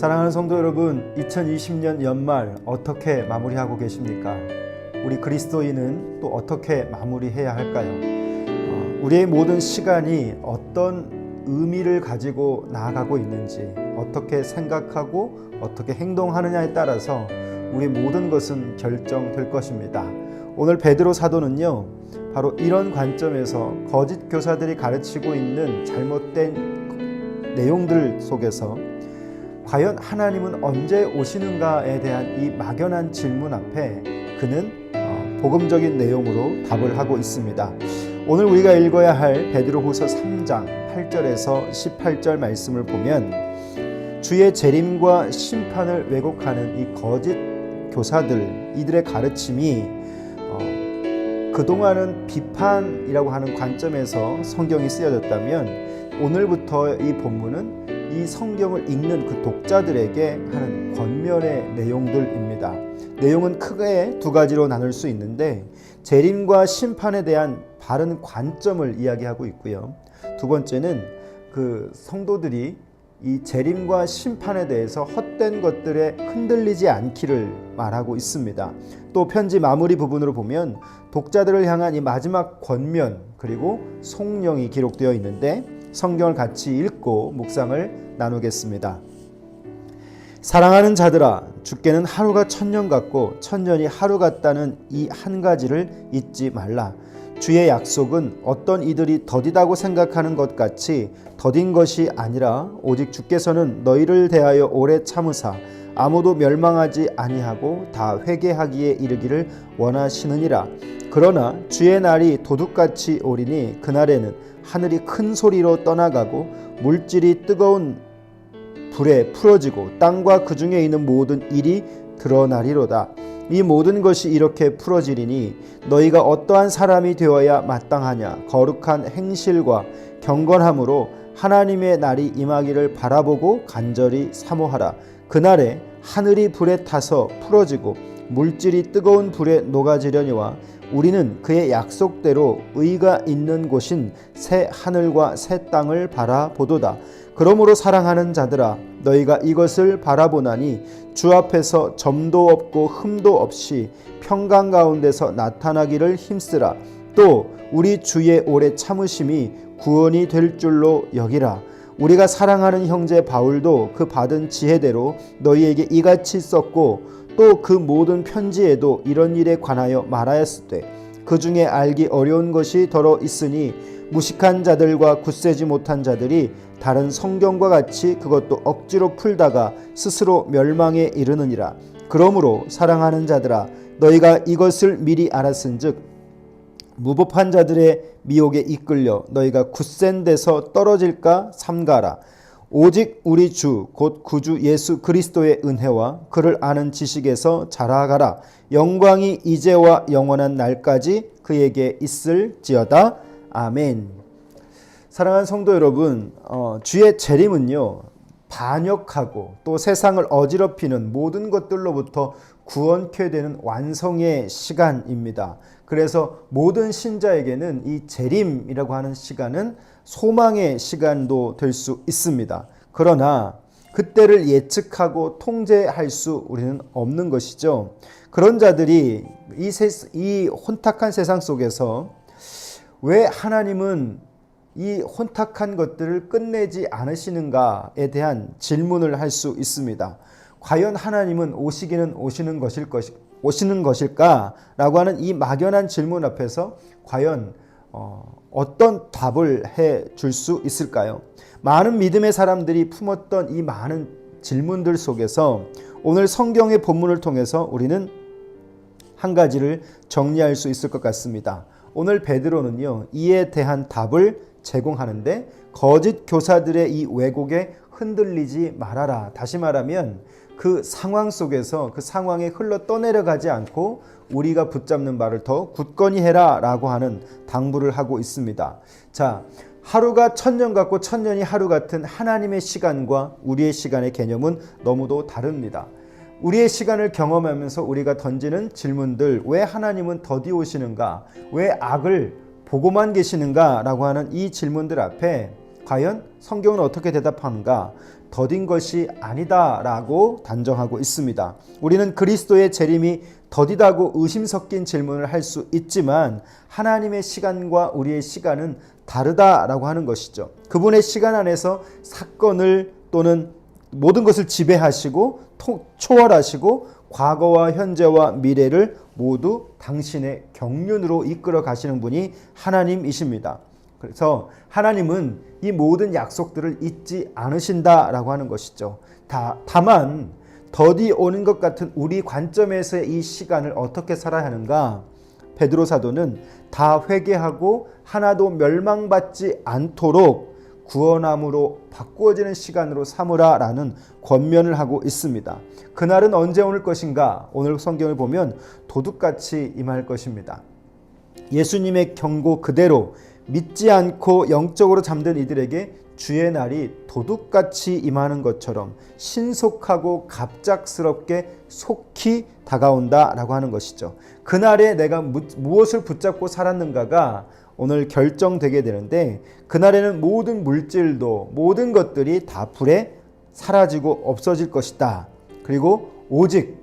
사랑하는 성도 여러분, 2020년 연말 어떻게 마무리하고 계십니까? 우리 그리스도인은 또 어떻게 마무리해야 할까요? 우리의 모든 시간이 어떤 의미를 가지고 나아가고 있는지, 어떻게 생각하고 어떻게 행동하느냐에 따라서 우리 모든 것은 결정될 것입니다. 오늘 베드로 사도는요, 바로 이런 관점에서 거짓 교사들이 가르치고 있는 잘못된 내용들 속에서 과연 하나님은 언제 오시는가에 대한 이 막연한 질문 앞에 그는 복음적인 내용으로 답을 하고 있습니다. 오늘 우리가 읽어야 할 베드로후서 3장 8절에서 18절 말씀을 보면 주의 재림과 심판을 왜곡하는 이 거짓 교사들, 이들의 가르침이 그동안은 비판이라고 하는 관점에서 성경이 쓰여졌다면 오늘부터 이 본문은 이 성경을 읽는 그 독자들에게 하는 권면의 내용들입니다. 내용은 크게 두 가지로 나눌 수 있는데 재림과 심판에 대한 바른 관점을 이야기하고 있고요. 두 번째는 그 성도들이 이 재림과 심판에 대해서 헛된 것들에 흔들리지 않기를 말하고 있습니다. 또 편지 마무리 부분으로 보면 독자들을 향한 이 마지막 권면 그리고 송령이 기록되어 있는데 성경을 같이 읽고 묵상을 나누겠습니다. 사랑하는 자들아, 주께는 하루가 천년 같고 천년이 하루 같다는 이 한 가지를 잊지 말라. 주의 약속은 어떤 이들이 더디다고 생각하는 것 같이 더딘 것이 아니라 오직 주께서는 너희를 대하여 오래 참으사 아무도 멸망하지 아니하고 다 회개하기에 이르기를 원하시느니라. 그러나 주의 날이 도둑같이 오리니 그날에는 하늘이 큰 소리로 떠나가고 물질이 뜨거운 불에 풀어지고 땅과 그 중에 있는 모든 일이 드러나리로다. 이 모든 것이 이렇게 풀어지리니 너희가 어떠한 사람이 되어야 마땅하냐. 거룩한 행실과 경건함으로 하나님의 날이 임하기를 바라보고 간절히 사모하라. 그날에 하늘이 불에 타서 풀어지고 물질이 뜨거운 불에 녹아지려니와 우리는 그의 약속대로 의가 있는 곳인 새 하늘과 새 땅을 바라보도다. 그러므로 사랑하는 자들아, 너희가 이것을 바라보나니 주 앞에서 점도 없고 흠도 없이 평강 가운데서 나타나기를 힘쓰라. 또 우리 주의 오래 참으심이 구원이 될 줄로 여기라. 우리가 사랑하는 형제 바울도 그 받은 지혜대로 너희에게 이같이 썼고 또 그 모든 편지에도 이런 일에 관하여 말하였으되 그 중에 알기 어려운 것이 더러 있으니 무식한 자들과 굳세지 못한 자들이 다른 성경과 같이 그것도 억지로 풀다가 스스로 멸망에 이르느니라. 그러므로 사랑하는 자들아, 너희가 이것을 미리 알았은즉 무법한 자들의 미혹에 이끌려 너희가 굳센 데서 떨어질까 삼가라. 오직 우리 주 곧 구주 예수 그리스도의 은혜와 그를 아는 지식에서 자라가라. 영광이 이제와 영원한 날까지 그에게 있을지어다. 아멘. 사랑하는 성도 여러분, 주의 재림은요, 반역하고 또 세상을 어지럽히는 모든 것들로부터 구원케 되는 완성의 시간입니다. 그래서 모든 신자에게는 이 재림이라고 하는 시간은 소망의 시간도 될 수 있습니다. 그러나 그때를 예측하고 통제할 수 우리는 없는 것이죠. 그런 자들이 이 혼탁한 세상 속에서 왜 하나님은 이 혼탁한 것들을 끝내지 않으시는가에 대한 질문을 할 수 있습니다. 과연 하나님은 오시기는 오시는 것일까라고 하는 이 막연한 질문 앞에서 과연 어떤 답을 해 줄 수 있을까요? 많은 믿음의 사람들이 품었던 이 많은 질문들 속에서 오늘 성경의 본문을 통해서 우리는 한 가지를 정리할 수 있을 것 같습니다. 오늘 베드로는요, 이에 대한 답을 제공하는데 거짓 교사들의 이 왜곡에 흔들리지 말아라. 다시 말하면 그 상황 속에서 그 상황에 흘러 떠내려가지 않고 우리가 붙잡는 바를 더 굳건히 해라 라고 하는 당부를 하고 있습니다. 자, 하루가 천년 같고 천년이 하루 같은 하나님의 시간과 우리의 시간의 개념은 너무도 다릅니다. 우리의 시간을 경험하면서 우리가 던지는 질문들, 왜 하나님은 더디 오시는가? 왜 악을 보고만 계시는가? 라고 하는 이 질문들 앞에 과연 성경은 어떻게 대답하는가? 더딘 것이 아니다라고 단정하고 있습니다. 우리는 그리스도의 재림이 더디다고 의심 섞인 질문을 할 수 있지만 하나님의 시간과 우리의 시간은 다르다라고 하는 것이죠. 그분의 시간 안에서 사건을 또는 모든 것을 지배하시고 초월하시고 과거와 현재와 미래를 모두 당신의 경륜으로 이끌어 가시는 분이 하나님이십니다. 그래서 하나님은 이 모든 약속들을 잊지 않으신다라고 하는 것이죠. 다만 더디 오는 것 같은 우리 관점에서의 이 시간을 어떻게 살아야 하는가? 베드로 사도는 다 회개하고 하나도 멸망받지 않도록 구원함으로 바꾸어지는 시간으로 삼으라라는 권면을 하고 있습니다. 그날은 언제 오는 것인가? 오늘 성경을 보면 도둑같이 임할 것입니다. 예수님의 경고 그대로 믿지 않고 영적으로 잠든 이들에게 주의 날이 도둑같이 임하는 것처럼 신속하고 갑작스럽게 속히 다가온다라고 하는 것이죠. 그날에 내가 무엇을 붙잡고 살았는가가 오늘 결정되게 되는데, 그날에는 모든 물질도 모든 것들이 다 불에 사라지고 없어질 것이다. 그리고 오직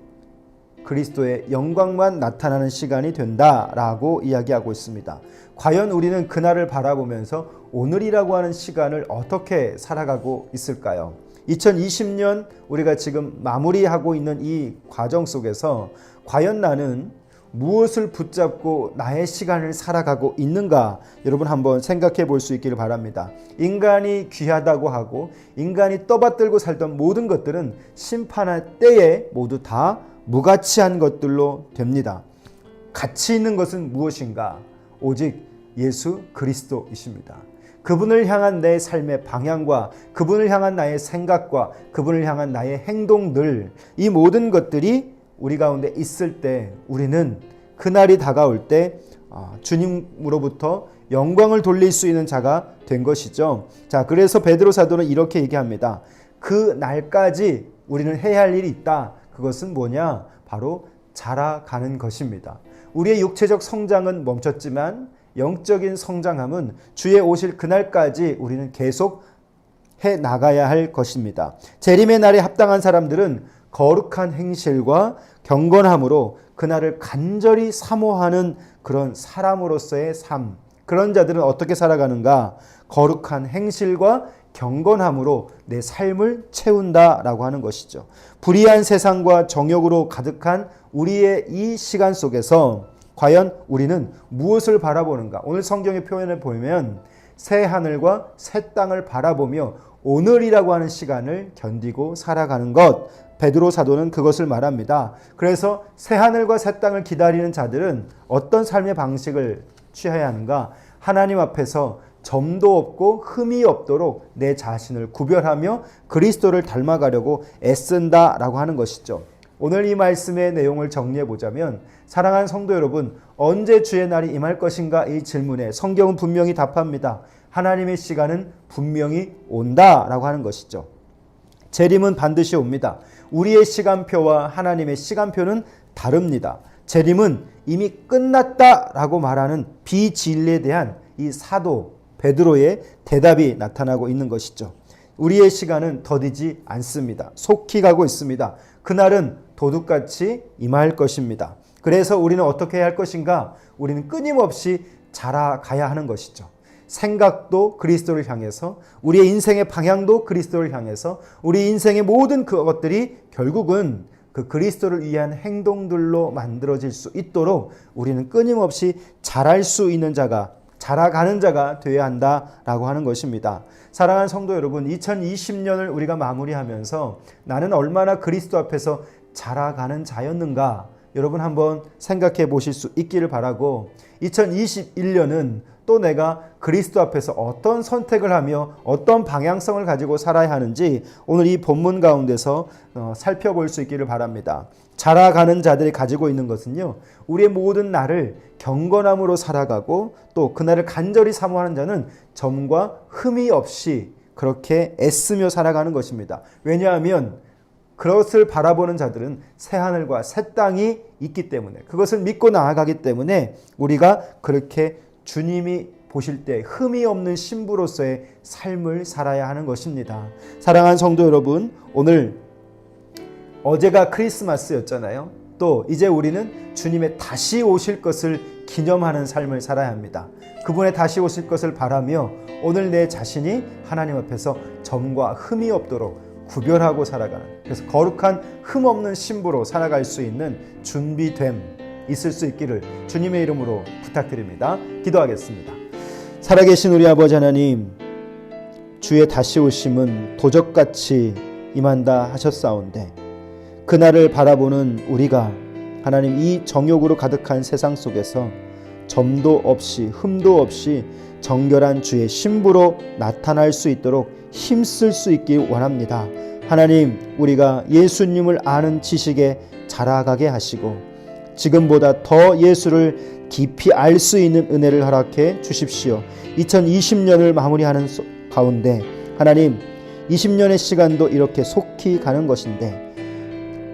그리스도의 영광만 나타나는 시간이 된다라고 이야기하고 있습니다. 과연 우리는 그날을 바라보면서 오늘이라고 하는 시간을 어떻게 살아가고 있을까요? 2020년 우리가 지금 마무리하고 있는 이 과정 속에서 과연 나는 무엇을 붙잡고 나의 시간을 살아가고 있는가? 여러분 한번 생각해 볼 수 있기를 바랍니다. 인간이 귀하다고 하고 인간이 떠받들고 살던 모든 것들은 심판할 때에 모두 다 무가치한 것들로 됩니다. 가치 있는 것은 무엇인가? 오직 예수 그리스도이십니다. 그분을 향한 내 삶의 방향과 그분을 향한 나의 생각과 그분을 향한 나의 행동들, 이 모든 것들이 우리 가운데 있을 때 우리는 그날이 다가올 때 주님으로부터 영광을 돌릴 수 있는 자가 된 것이죠. 자, 그래서 베드로 사도는 이렇게 얘기합니다. 그 날까지 우리는 해야 할 일이 있다. 그것은 뭐냐? 바로 자라가는 것입니다. 우리의 육체적 성장은 멈췄지만 영적인 성장함은 주의 오실 그날까지 우리는 계속 해 나가야 할 것입니다. 재림의 날에 합당한 사람들은 거룩한 행실과 경건함으로 그날을 간절히 사모하는 그런 사람으로서의 삶, 그런 자들은 어떻게 살아가는가? 거룩한 행실과 경건함으로 내 삶을 채운다라고 하는 것이죠. 불의한 세상과 정욕으로 가득한 우리의 이 시간 속에서 과연 우리는 무엇을 바라보는가? 오늘 성경의 표현을 보면 새 하늘과 새 땅을 바라보며 오늘이라고 하는 시간을 견디고 살아가는 것, 베드로 사도는 그것을 말합니다. 그래서 새 하늘과 새 땅을 기다리는 자들은 어떤 삶의 방식을 취해야 하는가? 하나님 앞에서 점도 없고 흠이 없도록 내 자신을 구별하며 그리스도를 닮아가려고 애쓴다라고 하는 것이죠. 오늘 이 말씀의 내용을 정리해 보자면, 사랑하는 성도 여러분, 언제 주의 날이 임할 것인가? 이 질문에 성경은 분명히 답합니다. 하나님의 시간은 분명히 온다라고 하는 것이죠. 재림은 반드시 옵니다. 우리의 시간표와 하나님의 시간표는 다릅니다. 재림은 이미 끝났다라고 말하는 비진리에 대한 이 사도 베드로의 대답이 나타나고 있는 것이죠. 우리의 시간은 더디지 않습니다. 속히 가고 있습니다. 그날은 도둑같이 임할 것입니다. 그래서 우리는 어떻게 해야 할 것인가? 우리는 끊임없이 자라가야 하는 것이죠. 생각도 그리스도를 향해서, 우리의 인생의 방향도 그리스도를 향해서, 우리 인생의 모든 그것들이 결국은 그 그리스도를 위한 행동들로 만들어질 수 있도록 우리는 끊임없이 자랄 수 있는 자가, 자라가는 자가 되어야 한다라고 하는 것입니다. 사랑하는 성도 여러분, 2020년을 우리가 마무리하면서 나는 얼마나 그리스도 앞에서 자라가는 자였는가? 여러분 한번 생각해 보실 수 있기를 바라고, 2021년은 또 내가 그리스도 앞에서 어떤 선택을 하며 어떤 방향성을 가지고 살아야 하는지 오늘 이 본문 가운데서 살펴볼 수 있기를 바랍니다. 자라가는 자들이 가지고 있는 것은요, 우리의 모든 날을 경건함으로 살아가고 또 그날을 간절히 사모하는 자는 점과 흠이 없이 그렇게 애쓰며 살아가는 것입니다. 왜냐하면 그것을 바라보는 자들은 새하늘과 새 땅이 있기 때문에, 그것을 믿고 나아가기 때문에 우리가 그렇게 주님이 보실 때 흠이 없는 신부로서의 삶을 살아야 하는 것입니다. 사랑하는 성도 여러분, 오늘 어제가 크리스마스였잖아요. 또 이제 우리는 주님의 다시 오실 것을 기념하는 삶을 살아야 합니다. 그분의 다시 오실 것을 바라며 오늘 내 자신이 하나님 앞에서 점과 흠이 없도록 구별하고 살아가는, 그래서 거룩한 흠 없는 신부로 살아갈 수 있는 준비됨 있을 수 있기를 주님의 이름으로 부탁드립니다. 기도하겠습니다. 살아계신 우리 아버지 하나님, 주의 다시 오심은 도적같이 임한다 하셨사온데 그날을 바라보는 우리가 하나님 이 정욕으로 가득한 세상 속에서 점도 없이 흠도 없이 정결한 주의 신부로 나타날 수 있도록 힘쓸 수 있길 원합니다. 하나님, 우리가 예수님을 아는 지식에 자라가게 하시고 지금보다 더 예수를 깊이 알 수 있는 은혜를 허락해 주십시오. 2020년을 마무리하는 가운데 하나님, 20년의 시간도 이렇게 속히 가는 것인데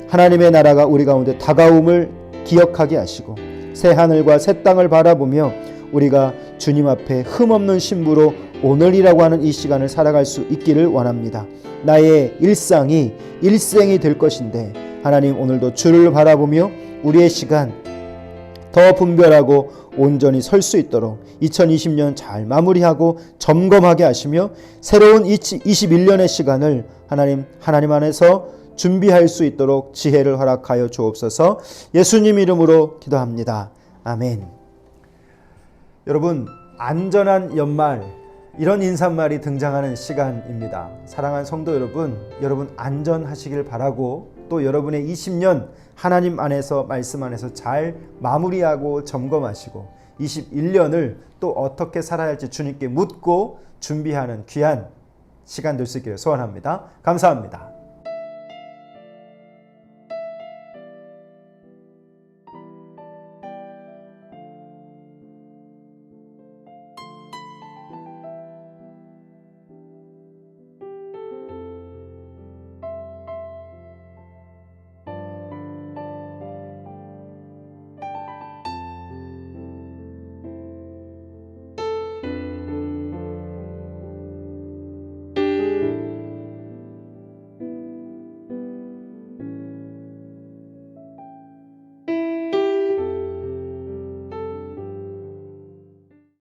하나님의 나라가 우리 가운데 다가옴을 기억하게 하시고 새 하늘과 새 땅을 바라보며 우리가 주님 앞에 흠없는 신부로 오늘이라고 하는 이 시간을 살아갈 수 있기를 원합니다. 나의 일상이 일생이 될 것인데 하나님, 오늘도 주를 바라보며 우리의 시간 더 분별하고 온전히 설 수 있도록 2020년 잘 마무리하고 점검하게 하시며 새로운 21년의 시간을 하나님 안에서 준비할 수 있도록 지혜를 허락하여 주옵소서. 예수님 이름으로 기도합니다. 아멘. 여러분, 안전한 연말, 이런 인사말이 등장하는 시간입니다. 사랑하는 성도 여러분, 여러분 안전하시길 바라고 또 여러분의 20년 하나님 안에서 말씀 안에서 잘 마무리하고 점검하시고 21년을 또 어떻게 살아야 할지 주님께 묻고 준비하는 귀한 시간 될 수 있기를 소원합니다. 감사합니다.